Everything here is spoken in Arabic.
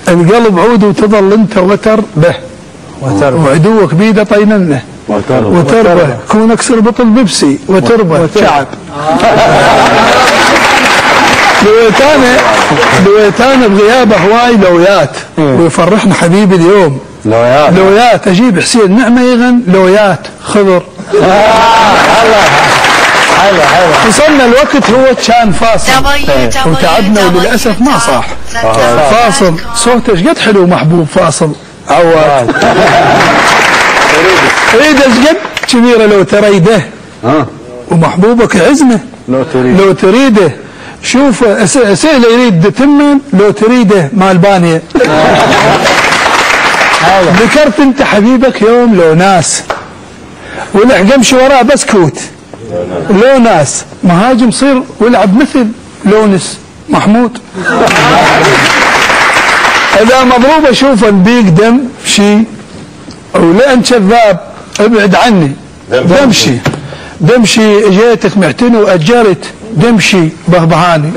القلب عود وتظل انت وتر به وعدوك بيده طيننه وتربه كون اكسر بطل بيبسي وتربه شعب. لويتانا بغيابه هواي لويات ويفرحنا حبيبي اليوم لويات اجيب حسين نعمه يغن لويات خضر. وصلنا الوقت هو كان فاصل وتعبنا وللاسف ما صاح فاصل. صوته ايش قد حلو محبوب فاصل عواد تريد ايش قد كبيره لو تريده ومحبوبك عزمه لو تريده. شوف سهل يريد تمن لو تريده مال بانيه. ذكرت انت حبيبك يوم لو ناس والحقمش وراه بسكوت لو ناس مهاجم صير والعب مثل لونس محمود. اذا مضروب اشوف بيك دم شي او لان كذاب ابعد عني دمشي جيتك معتني واجرت دمشي بهبهاني.